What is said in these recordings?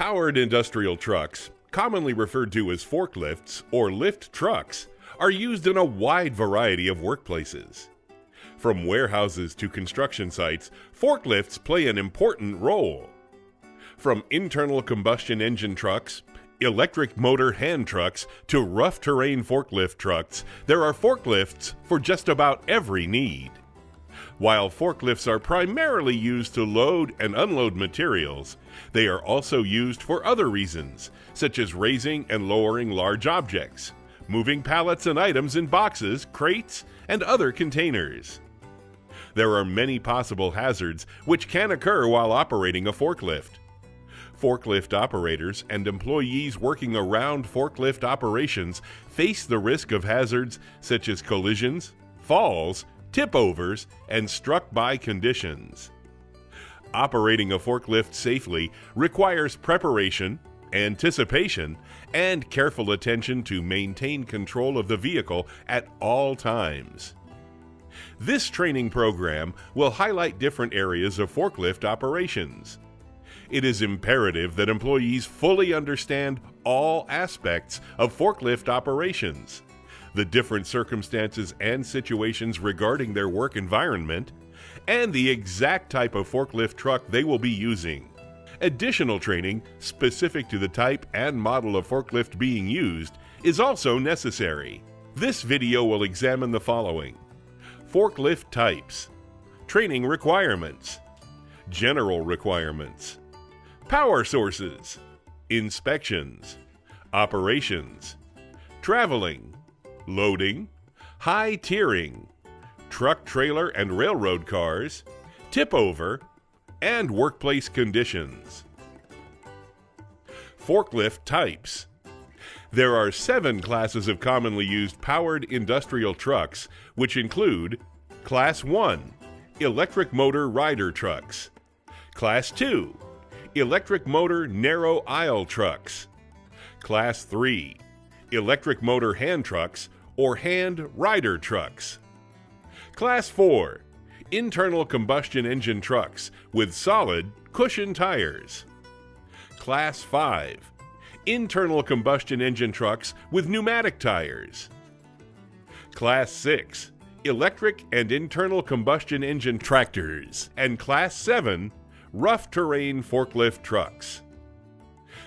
Powered industrial trucks, commonly referred to as forklifts or lift trucks, are used in a wide variety of workplaces. From warehouses to construction sites, forklifts play an important role. From internal combustion engine trucks, electric motor hand trucks, to rough terrain forklift trucks, there are forklifts for just about every need. While forklifts are primarily used to load and unload materials, they are also used for other reasons, such as raising and lowering large objects, moving pallets and items in boxes, crates, and other containers. There are many possible hazards which can occur while operating a forklift. Forklift operators and employees working around forklift operations face the risk of hazards such as collisions, falls, tip-overs, and struck-by conditions. Operating a forklift safely requires preparation, anticipation, and careful attention to maintain control of the vehicle at all times. This training program will highlight different areas of forklift operations. It is imperative that employees fully understand all aspects of forklift operations, the different circumstances and situations regarding their work environment, and the exact type of forklift truck they will be using. Additional training specific to the type and model of forklift being used is also necessary. This video will examine the following: forklift types, training requirements, general requirements, power sources, inspections, operations, traveling, loading, high tiering, truck, trailer, and railroad cars, tip-over, and workplace conditions. Forklift types. There are 7 classes of commonly used powered industrial trucks, which include Class 1, electric motor rider trucks; Class 2, electric motor narrow aisle trucks; Class 3, electric motor hand trucks or hand rider trucks; Class 4, internal combustion engine trucks with solid cushion tires; Class 5, internal combustion engine trucks with pneumatic tires; Class 6, electric and internal combustion engine tractors; and Class 7, rough terrain forklift trucks.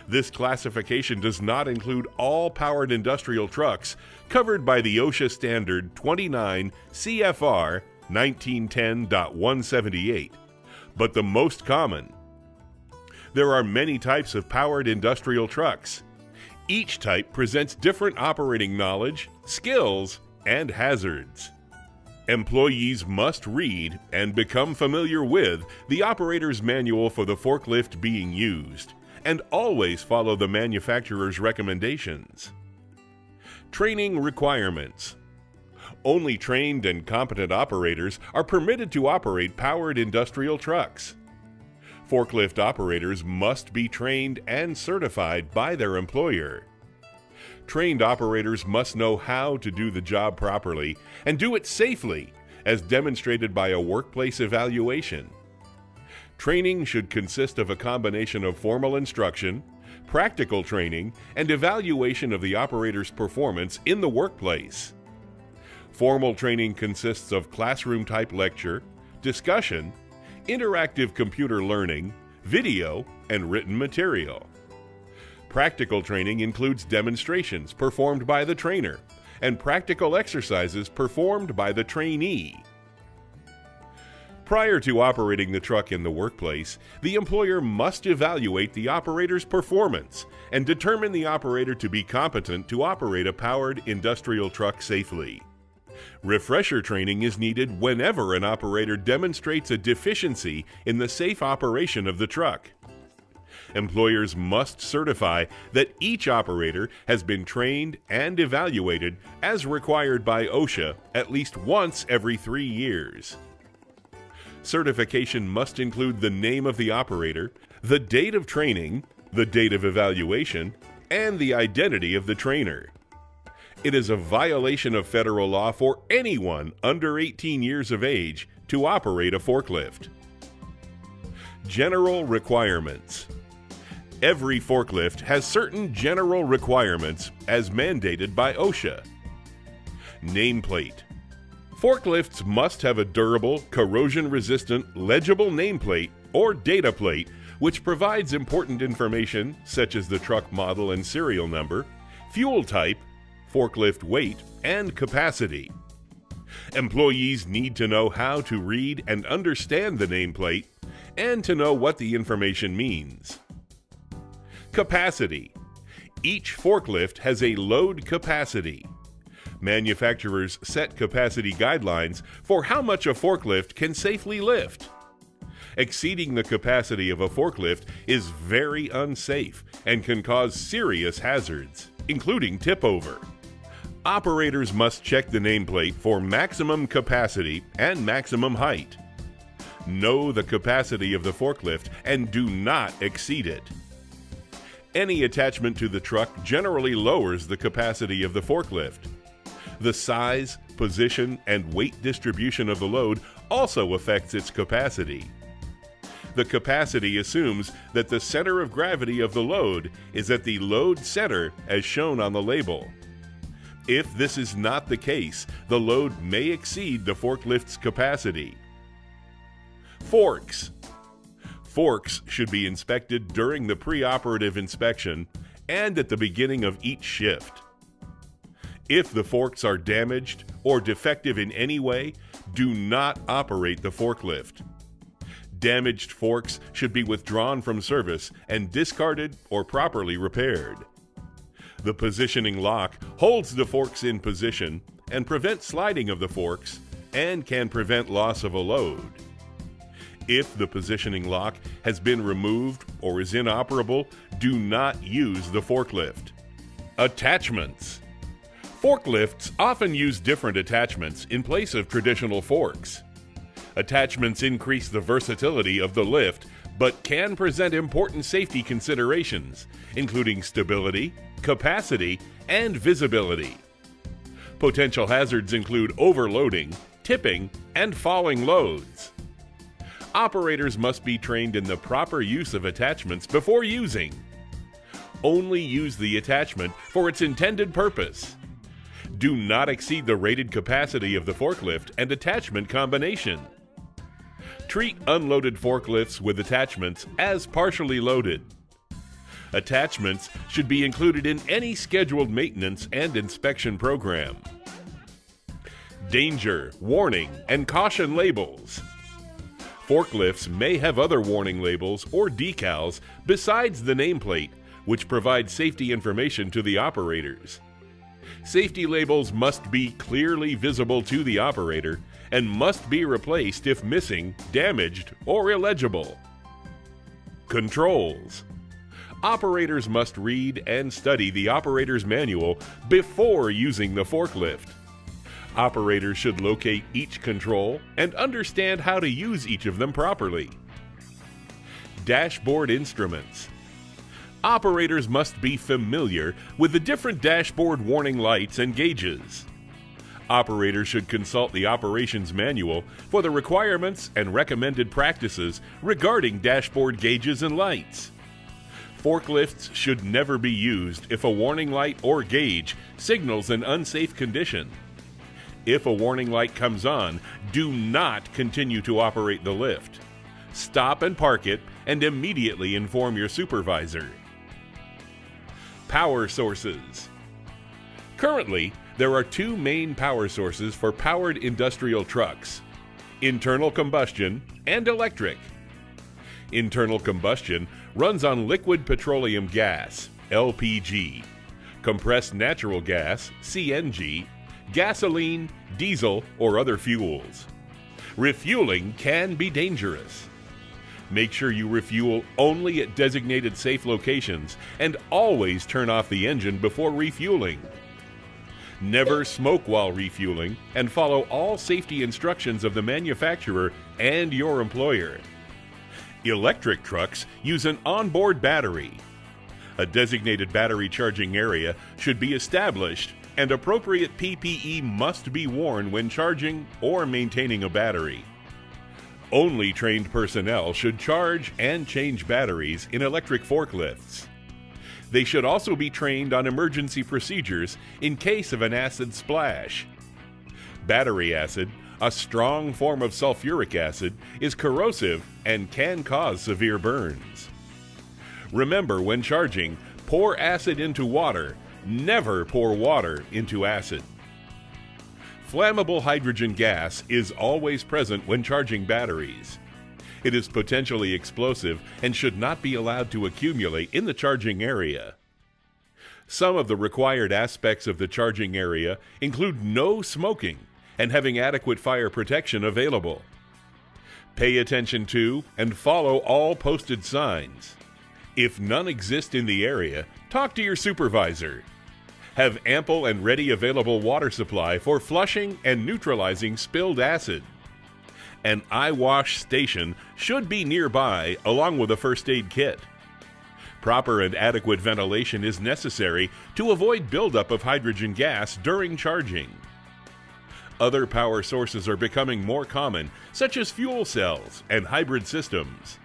This classification does not include all powered industrial trucks covered by the OSHA Standard 29 CFR 1910.178, but the most common. There are many types of powered industrial trucks. Each type presents different operating knowledge, skills, and hazards. Employees must read and become familiar with the operator's manual for the forklift being used, and always follow the manufacturer's recommendations. Training requirements. Only trained and competent operators are permitted to operate powered industrial trucks. Forklift operators must be trained and certified by their employer. Trained operators must know how to do the job properly and do it safely, as demonstrated by a workplace evaluation. Training should consist of a combination of formal instruction, practical training, and evaluation of the operator's performance in the workplace. Formal training consists of classroom-type lecture, discussion, interactive computer learning, video, and written material. Practical training includes demonstrations performed by the trainer and practical exercises performed by the trainee. Prior to operating the truck in the workplace, the employer must evaluate the operator's performance and determine the operator to be competent to operate a powered industrial truck safely. Refresher training is needed whenever an operator demonstrates a deficiency in the safe operation of the truck. Employers must certify that each operator has been trained and evaluated as required by OSHA at least once every 3 years. Certification must include the name of the operator, the date of training, the date of evaluation, and the identity of the trainer. It is a violation of federal law for anyone under 18 years of age to operate a forklift. General requirements. Every forklift has certain general requirements as mandated by OSHA. Nameplate. Forklifts must have a durable, corrosion-resistant, legible nameplate or data plate which provides important information such as the truck model and serial number, fuel type, forklift weight, and capacity. Employees need to know how to read and understand the nameplate and to know what the information means. Capacity. Each forklift has a load capacity. Manufacturers set capacity guidelines for how much a forklift can safely lift. Exceeding the capacity of a forklift is very unsafe and can cause serious hazards, including tip over. Operators must check the nameplate for maximum capacity and maximum height. Know the capacity of the forklift and do not exceed it. Any attachment to the truck generally lowers the capacity of the forklift. The size, position, and weight distribution of the load also affects its capacity. The capacity assumes that the center of gravity of the load is at the load center as shown on the label. If this is not the case, the load may exceed the forklift's capacity. Forks. Forks should be inspected during the preoperative inspection and at the beginning of each shift. If the forks are damaged or defective in any way, do not operate the forklift. Damaged forks should be withdrawn from service and discarded or properly repaired. The positioning lock holds the forks in position and prevents sliding of the forks and can prevent loss of a load. If the positioning lock has been removed or is inoperable, do not use the forklift. Attachments. Forklifts often use different attachments in place of traditional forks. Attachments increase the versatility of the lift, but can present important safety considerations, including stability, capacity, and visibility. Potential hazards include overloading, tipping, and falling loads. Operators must be trained in the proper use of attachments before using. Only use the attachment for its intended purpose. Do not exceed the rated capacity of the forklift and attachment combination. Treat unloaded forklifts with attachments as partially loaded. Attachments should be included in any scheduled maintenance and inspection program. Danger, warning, and caution labels. Forklifts may have other warning labels or decals besides the nameplate, which provide safety information to the operators. Safety labels must be clearly visible to the operator and must be replaced if missing, damaged, or illegible. Controls. Operators must read and study the operator's manual before using the forklift. Operators should locate each control and understand how to use each of them properly. Dashboard instruments. Operators must be familiar with the different dashboard warning lights and gauges. Operators should consult the operations manual for the requirements and recommended practices regarding dashboard gauges and lights. Forklifts should never be used if a warning light or gauge signals an unsafe condition. If a warning light comes on, do not continue to operate the lift. Stop and park it and immediately inform your supervisor. Power sources. Currently, there are two main power sources for powered industrial trucks: internal combustion and electric. Internal combustion runs on liquid petroleum gas, LPG, compressed natural gas, CNG, gasoline, diesel, or other fuels. Refueling can be dangerous. Make sure you refuel only at designated safe locations and always turn off the engine before refueling. Never smoke while refueling and follow all safety instructions of the manufacturer and your employer. Electric trucks use an onboard battery. A designated battery charging area should be established, and appropriate PPE must be worn when charging or maintaining a battery. Only trained personnel should charge and change batteries in electric forklifts. They should also be trained on emergency procedures in case of an acid splash. Battery acid, a strong form of sulfuric acid, is corrosive and can cause severe burns. Remember, when charging, pour acid into water. Never pour water into acid. Flammable hydrogen gas is always present when charging batteries. It is potentially explosive and should not be allowed to accumulate in the charging area. Some of the required aspects of the charging area include no smoking and having adequate fire protection available. Pay attention to and follow all posted signs. If none exist in the area, talk to your supervisor. Have ample and ready available water supply for flushing and neutralizing spilled acid. An eye wash station should be nearby along with a first aid kit. Proper and adequate ventilation is necessary to avoid buildup of hydrogen gas during charging. Other power sources are becoming more common, such as fuel cells and hybrid systems.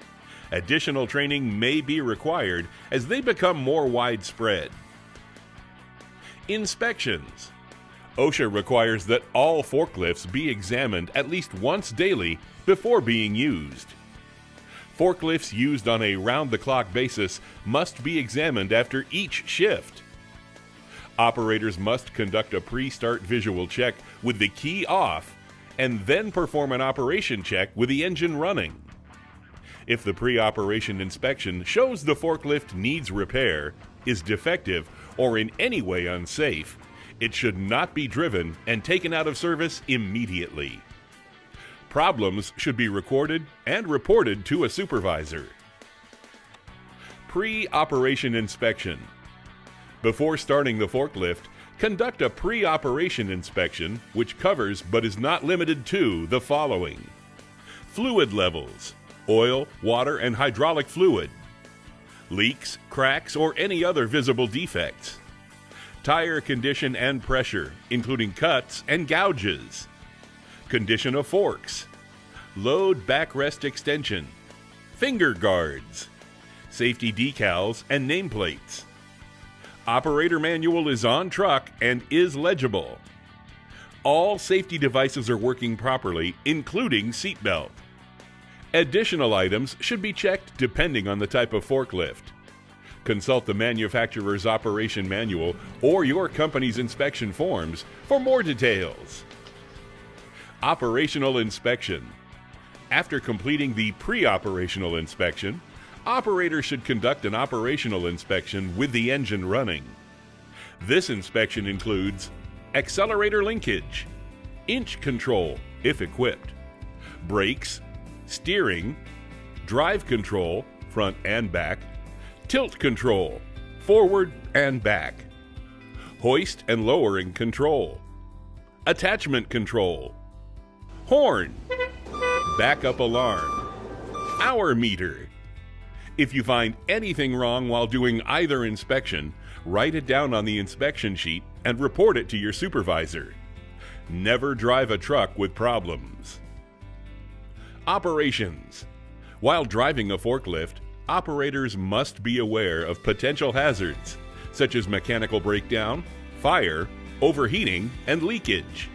Additional training may be required as they become more widespread. Inspections. OSHA requires that all forklifts be examined at least once daily before being used. Forklifts used on a round-the-clock basis must be examined after each shift. Operators must conduct a pre-start visual check with the key off and then perform an operation check with the engine running. If the pre-operation inspection shows the forklift needs repair, is defective, or in any way unsafe, it should not be driven and taken out of service immediately. Problems should be recorded and reported to a supervisor. Pre-operation inspection. Before starting the forklift, conduct a pre-operation inspection which covers but is not limited to the following: fluid levels, oil, water, and hydraulic fluid, leaks, cracks, or any other visible defects, tire condition and pressure, including cuts and gouges, condition of forks, load backrest extension, finger guards, safety decals and nameplates. Operator manual is on truck and is legible. All safety devices are working properly, including seatbelt. Additional items should be checked depending on the type of forklift. Consult the manufacturer's operation manual or your company's inspection forms for more details. Operational inspection. After completing the pre-operational inspection, operators should conduct an operational inspection with the engine running. This inspection includes accelerator linkage, inch control if equipped, brakes, steering, drive control, front and back, tilt control, forward and back, hoist and lowering control, attachment control, horn, backup alarm, hour meter. If you find anything wrong while doing either inspection, write it down on the inspection sheet and report it to your supervisor. Never drive a truck with problems. Operations. While driving a forklift, operators must be aware of potential hazards, such as mechanical breakdown, fire, overheating, and leakage.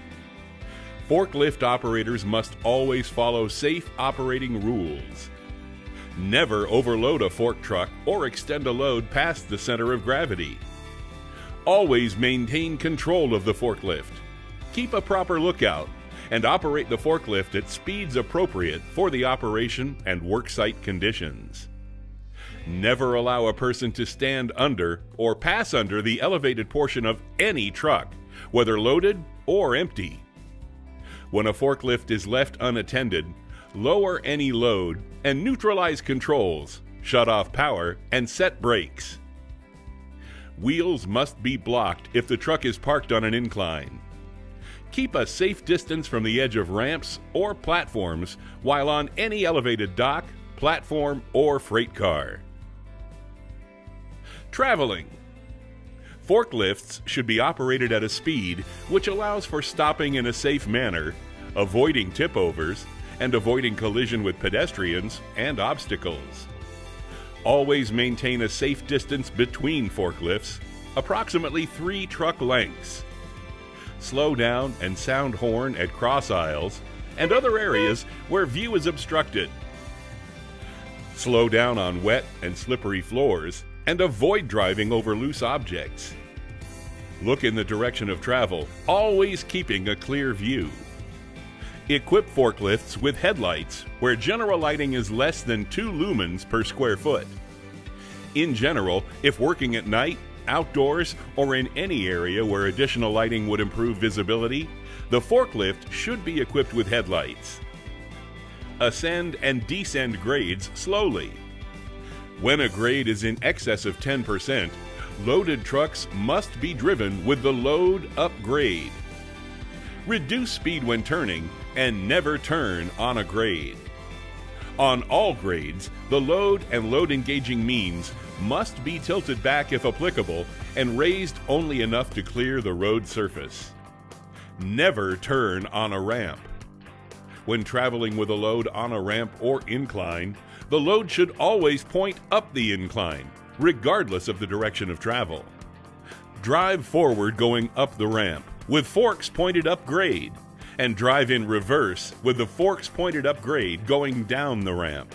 Forklift operators must always follow safe operating rules. Never overload a fork truck or extend a load past the center of gravity. Always maintain control of the forklift. Keep a proper lookout and operate the forklift at speeds appropriate for the operation and worksite conditions. Never allow a person to stand under or pass under the elevated portion of any truck, whether loaded or empty. When a forklift is left unattended, lower any load and neutralize controls, shut off power, and set brakes. Wheels must be blocked if the truck is parked on an incline. Keep a safe distance from the edge of ramps or platforms while on any elevated dock, platform, or freight car. Traveling. Forklifts should be operated at a speed which allows for stopping in a safe manner, avoiding tip overs, and avoiding collision with pedestrians and obstacles. Always maintain a safe distance between forklifts, approximately 3 truck lengths. Slow down and sound horn at cross aisles and other areas where view is obstructed. Slow down on wet and slippery floors and avoid driving over loose objects. Look in the direction of travel, always keeping a clear view. Equip forklifts with headlights where general lighting is less than 2 lumens per square foot. In general, if working at night, outdoors, or in any area where additional lighting would improve visibility, the forklift should be equipped with headlights. Ascend and descend grades slowly. When a grade is in excess of 10%, loaded trucks must be driven with the load up grade. Reduce speed when turning and never turn on a grade. On all grades, the load and load engaging means must be tilted back if applicable and raised only enough to clear the road surface. Never turn on a ramp. When traveling with a load on a ramp or incline, the load should always point up the incline, regardless of the direction of travel. Drive forward going up the ramp with forks pointed up grade, and drive in reverse with the forks pointed up grade going down the ramp.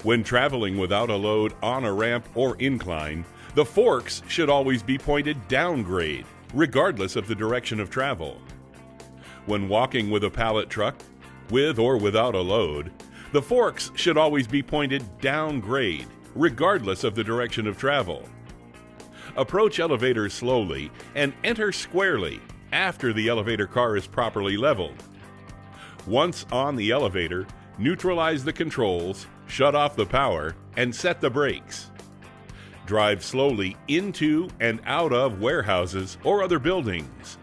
When traveling without a load on a ramp or incline, the forks should always be pointed down grade, regardless of the direction of travel. When walking with a pallet truck, with or without a load, the forks should always be pointed down grade, regardless of the direction of travel. Approach elevators slowly and enter squarely after the elevator car is properly leveled. Once on the elevator, neutralize the controls, shut off the power, and set the brakes. Drive slowly into and out of warehouses or other buildings.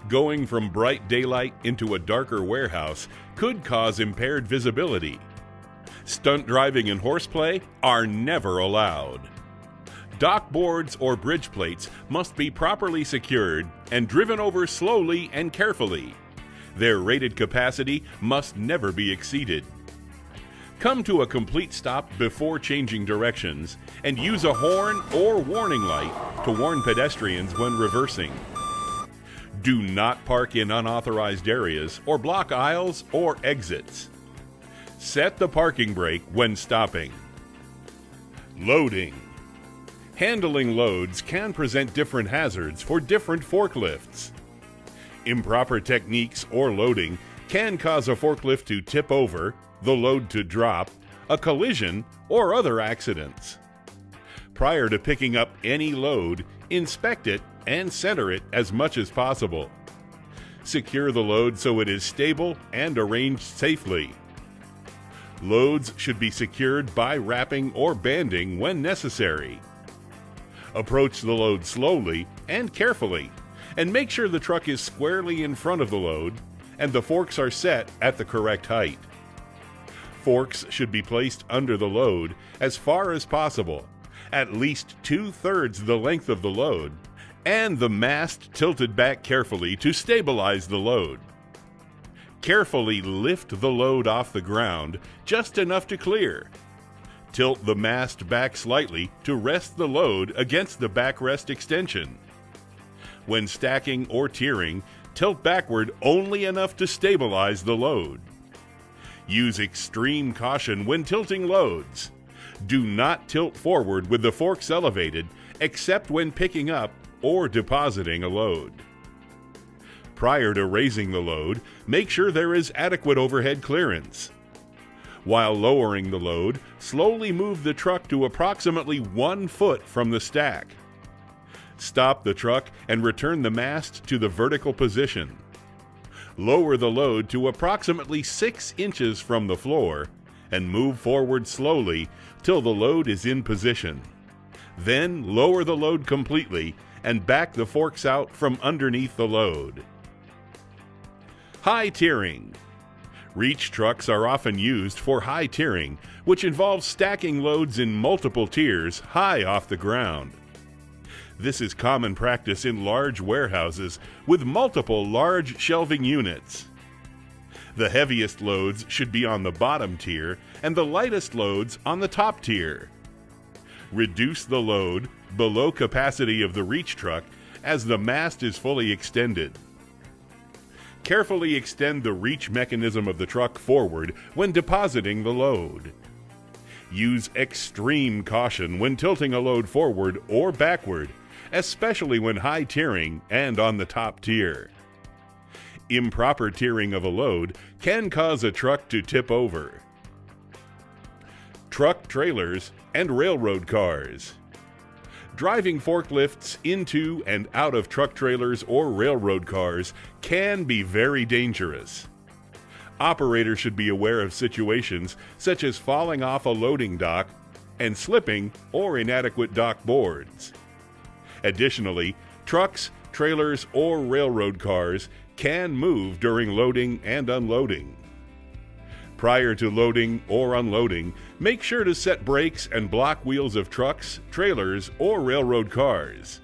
Going from bright daylight into a darker warehouse could cause impaired visibility. Stunt driving and horseplay are never allowed. Dock boards or bridge plates must be properly secured and driven over slowly and carefully. Their rated capacity must never be exceeded. Come to a complete stop before changing directions and use a horn or warning light to warn pedestrians when reversing. Do not park in unauthorized areas or block aisles or exits. Set the parking brake when stopping. Loading. Handling loads can present different hazards for different forklifts. Improper techniques or loading can cause a forklift to tip over, the load to drop, a collision, or other accidents. Prior to picking up any load, inspect it and center it as much as possible. Secure the load so it is stable and arranged safely. Loads should be secured by wrapping or banding when necessary. Approach the load slowly and carefully, and make sure the truck is squarely in front of the load and the forks are set at the correct height. Forks should be placed under the load as far as possible, at least 2/3 the length of the load, and the mast tilted back carefully to stabilize the load. Carefully lift the load off the ground just enough to clear. Tilt the mast back slightly to rest the load against the backrest extension. When stacking or tiering, tilt backward only enough to stabilize the load. Use extreme caution when tilting loads. Do not tilt forward with the forks elevated except when picking up or depositing a load. Prior to raising the load, make sure there is adequate overhead clearance. While lowering the load, slowly move the truck to approximately 1 foot from the stack. Stop the truck and return the mast to the vertical position. Lower the load to approximately 6 inches from the floor and move forward slowly till the load is in position. Then lower the load completely and back the forks out from underneath the load. High tiering. Reach trucks are often used for high tiering, which involves stacking loads in multiple tiers high off the ground. This is common practice in large warehouses with multiple large shelving units. The heaviest loads should be on the bottom tier and the lightest loads on the top tier. Reduce the load below capacity of the reach truck as the mast is fully extended. Carefully extend the reach mechanism of the truck forward when depositing the load. Use extreme caution when tilting a load forward or backward, especially when high tiering and on the top tier. Improper tiering of a load can cause a truck to tip over. Truck trailers and railroad cars. Driving forklifts into and out of truck trailers or railroad cars can be very dangerous. Operators should be aware of situations such as falling off a loading dock and slipping or inadequate dock boards. Additionally, trucks, trailers, or railroad cars can move during loading and unloading. Prior to loading or unloading, make sure to set brakes and block wheels of trucks, trailers, or railroad cars.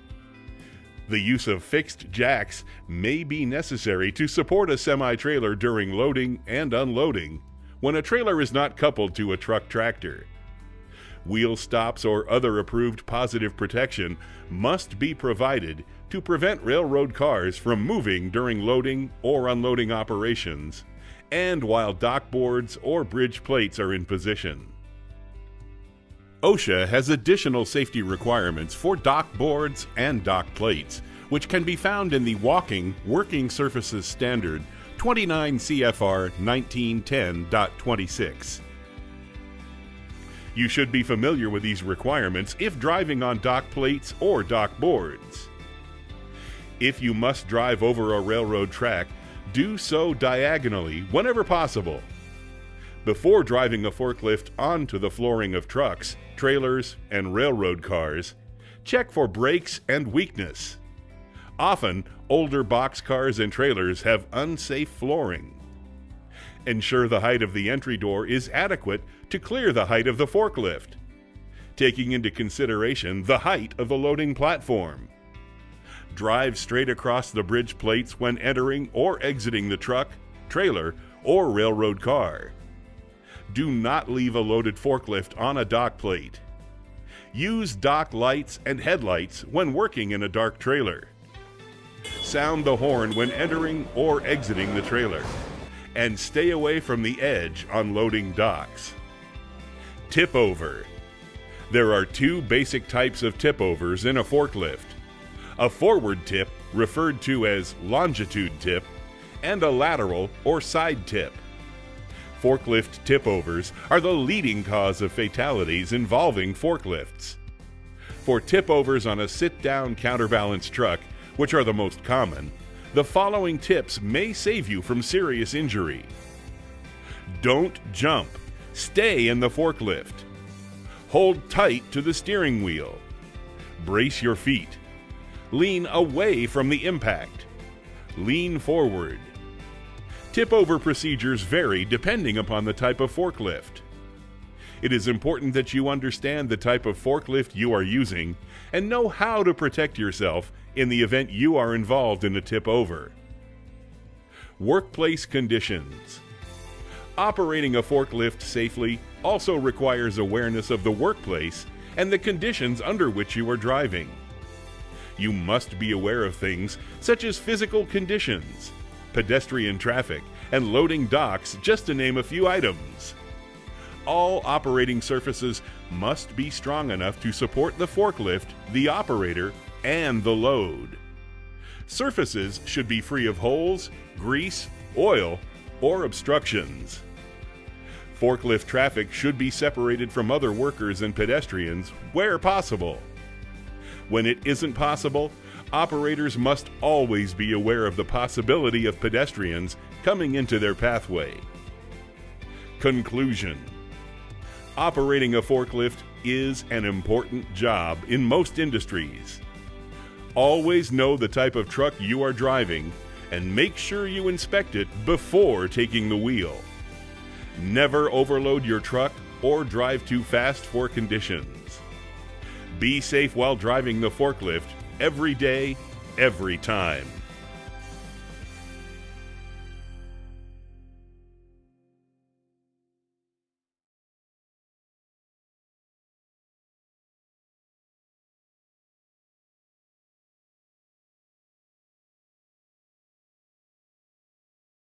The use of fixed jacks may be necessary to support a semi-trailer during loading and unloading when a trailer is not coupled to a truck tractor. Wheel stops or other approved positive protection must be provided to prevent railroad cars from moving during loading or unloading operations and while dock boards or bridge plates are in position. OSHA has additional safety requirements for dock boards and dock plates, which can be found in the Walking Working Surfaces Standard 29 CFR 1910.26. You should be familiar with these requirements if driving on dock plates or dock boards. If you must drive over a railroad track, do so diagonally whenever possible. Before driving a forklift onto the flooring of trucks, trailers, and railroad cars, check for brakes and weakness. Often, older boxcars and trailers have unsafe flooring. Ensure the height of the entry door is adequate to clear the height of the forklift, taking into consideration the height of the loading platform. Drive straight across the bridge plates when entering or exiting the truck, trailer, or railroad car. Do not leave a loaded forklift on a dock plate. Use dock lights and headlights when working in a dark trailer. Sound the horn when entering or exiting the trailer, and stay away from the edge on loading docks. Tip over. There are two basic types of tip overs in a forklift: a forward tip, referred to as longitude tip, and a lateral or side tip. Forklift tip overs are the leading cause of fatalities involving forklifts. For tip overs on a sit-down counterbalance truck, which are the most common, the following tips may save you from serious injury. Don't jump. Stay in the forklift. Hold tight to the steering wheel. Brace your feet. Lean away from the impact. Lean forward. Tip-over procedures vary depending upon the type of forklift. It is important that you understand the type of forklift you are using and know how to protect yourself in the event you are involved in a tip-over. Workplace conditions. Operating a forklift safely also requires awareness of the workplace and the conditions under which you are driving. You must be aware of things such as physical conditions, pedestrian traffic, and loading docks, just to name a few items. All operating surfaces must be strong enough to support the forklift, the operator, and the load. Surfaces should be free of holes, grease, oil, or obstructions. Forklift traffic should be separated from other workers and pedestrians where possible. When it isn't possible, operators must always be aware of the possibility of pedestrians coming into their pathway. Conclusion. Operating a forklift is an important job in most industries. Always know the type of truck you are driving and make sure you inspect it before taking the wheel. Never overload your truck or drive too fast for conditions. Be safe while driving the forklift every day, every time.